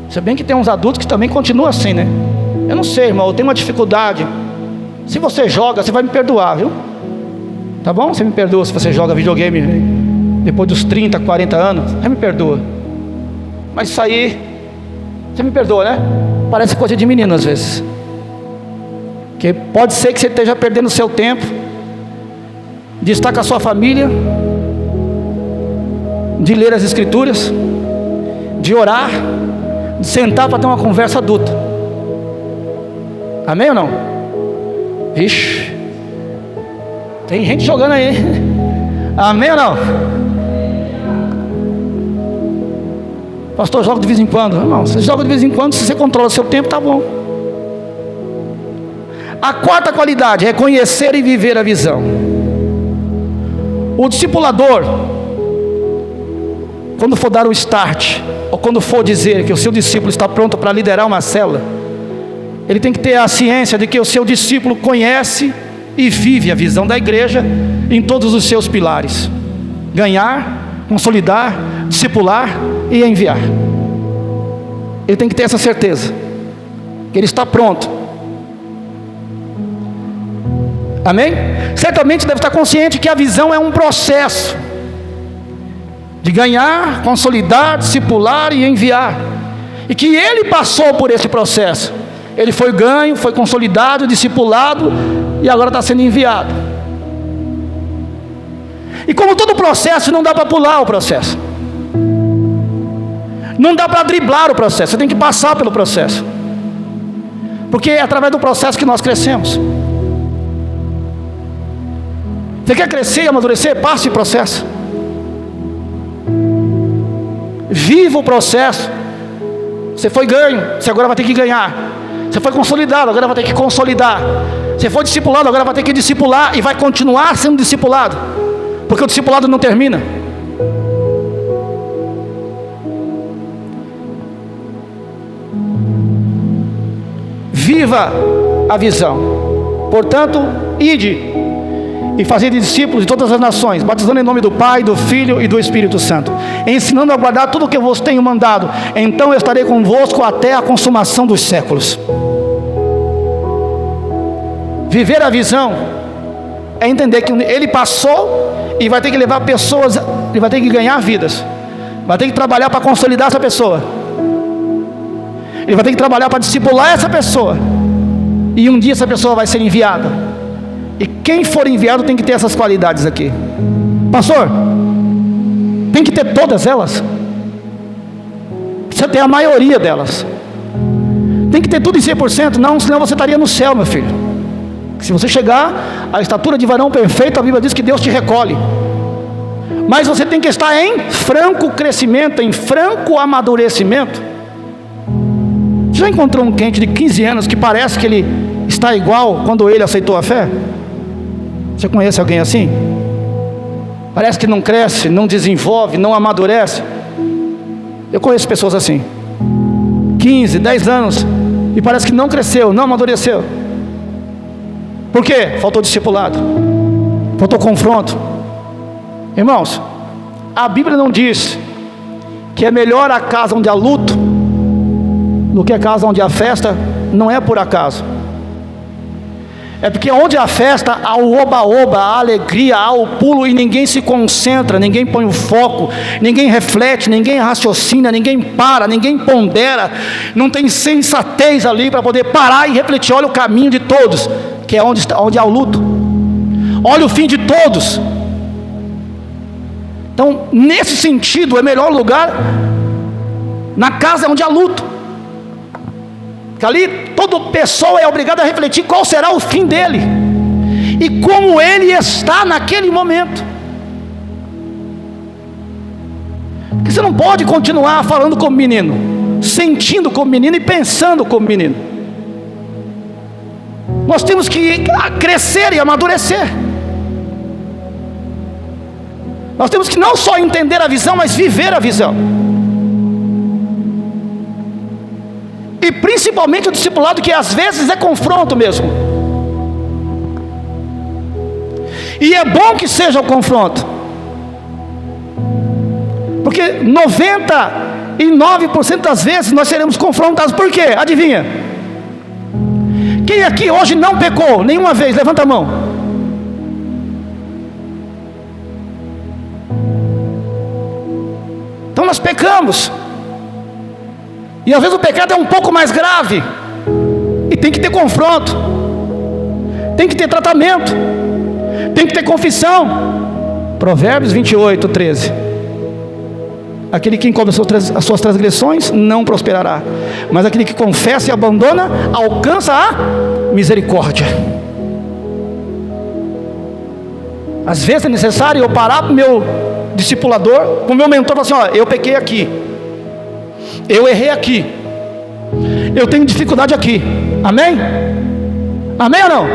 Se bem que tem uns adultos que também continuam assim, né? Eu não sei, irmão, eu tenho uma dificuldade. Se você joga, você vai me perdoar, viu? Tá bom? Você me perdoa se você joga videogame depois dos 30, 40 anos. Você me perdoa. Mas isso aí, você me perdoa, né? Parece coisa de menino às vezes. Que pode ser que você esteja perdendo o seu tempo de estar com a sua família, de ler as escrituras, de orar, de sentar para ter uma conversa adulta. Amém ou não? Ixi, tem gente jogando aí. Amém ou não? Pastor, joga de vez em quando. Não, você joga de vez em quando, se você controla o seu tempo, tá bom. A quarta qualidade é conhecer e viver a visão. O discipulador, quando for dar o start, ou quando for dizer que o seu discípulo está pronto para liderar uma célula, ele tem que ter a ciência de que o seu discípulo conhece e vive a visão da igreja em todos os seus pilares: ganhar, consolidar, discipular e enviar. Ele tem que ter essa certeza, que ele está pronto. Amém? Certamente deve estar consciente que a visão é um processo de ganhar, consolidar, discipular e enviar, e que ele passou por esse processo. Ele foi ganho, foi consolidado, discipulado e agora está sendo enviado. E como todo processo, não dá para pular o processo, não dá para driblar o processo. Você tem que passar pelo processo, porque é através do processo que nós crescemos. Você quer crescer e amadurecer? Passe o processo, viva o processo. Você foi ganho, você agora vai ter que ganhar. Você foi consolidado, agora vai ter que consolidar. Você foi discipulado, agora vai ter que discipular, e vai continuar sendo discipulado, porque o discipulado não termina. Viva a visão. Portanto, ide e fazei discípulos de todas as nações, batizando em nome do Pai, do Filho e do Espírito Santo, ensinando a guardar tudo o que eu vos tenho mandado. Então eu estarei convosco até a consumação dos séculos. Viver a visão é entender que ele passou e vai ter que levar pessoas, ele vai ter que ganhar vidas, vai ter que trabalhar para consolidar essa pessoa, ele vai ter que trabalhar para discipular essa pessoa, e um dia essa pessoa vai ser enviada. E quem for enviado tem que ter essas qualidades aqui. Pastor, tem que ter todas elas? Precisa ter a maioria delas. Tem que ter tudo em 100%? Não, senão você estaria no céu, meu filho. Se você chegar à estatura de varão perfeito, a Bíblia diz que Deus te recolhe. Mas você tem que estar em franco crescimento, em franco amadurecimento. Você já encontrou um crente de 15 anos que parece que ele está igual quando ele aceitou a fé? Você conhece alguém assim? Parece que não cresce, não desenvolve, não amadurece. Eu conheço pessoas assim, 15, 10 anos, e parece que não cresceu, não amadureceu. Por quê? Faltou discipulado, faltou confronto. Irmãos, a Bíblia não diz que é melhor a casa onde há luto do que a casa onde há festa. Não é por acaso. É porque onde há festa, há o oba-oba, há a alegria, há o pulo, e ninguém se concentra, ninguém põe o foco, ninguém reflete, ninguém raciocina, ninguém para, ninguém pondera, não tem sensatez ali para poder parar e refletir. Olha o caminho de todos, que é onde há o luto. Olha o fim de todos. Então, nesse sentido, é melhor lugar na casa onde há luto, que ali toda pessoa é obrigada a refletir qual será o fim dele e como ele está naquele momento. Porque você não pode continuar falando como menino, sentindo como menino e pensando como menino. Nós temos que crescer e amadurecer. Nós temos que não só entender a visão, mas viver a visão. E principalmente o discipulado, que às vezes é confronto mesmo. E é bom que seja o confronto, porque 99% das vezes nós seremos confrontados. Por quê? Adivinha? Quem aqui hoje não pecou nenhuma vez? Levanta a mão. Então nós pecamos, e às vezes o pecado é um pouco mais grave, e tem que ter confronto, tem que ter tratamento, tem que ter confissão. Provérbios 28, 13. Aquele que encobre as suas transgressões não prosperará, mas aquele que confessa e abandona alcança a misericórdia. Às vezes é necessário eu parar para o meu discipulador, para o meu mentor, e falar assim: ó, eu pequei aqui, eu errei aqui, eu tenho dificuldade aqui. Amém? Amém ou não?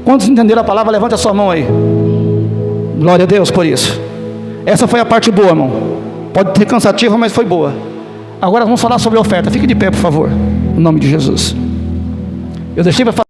Quantos entenderam a palavra? Levanta a sua mão aí. Glória a Deus por isso. Essa foi a parte boa, irmão. Pode ter cansativa, mas foi boa. Agora vamos falar sobre a oferta. Fique de pé, por favor, em nome de Jesus. Eu deixei para falar.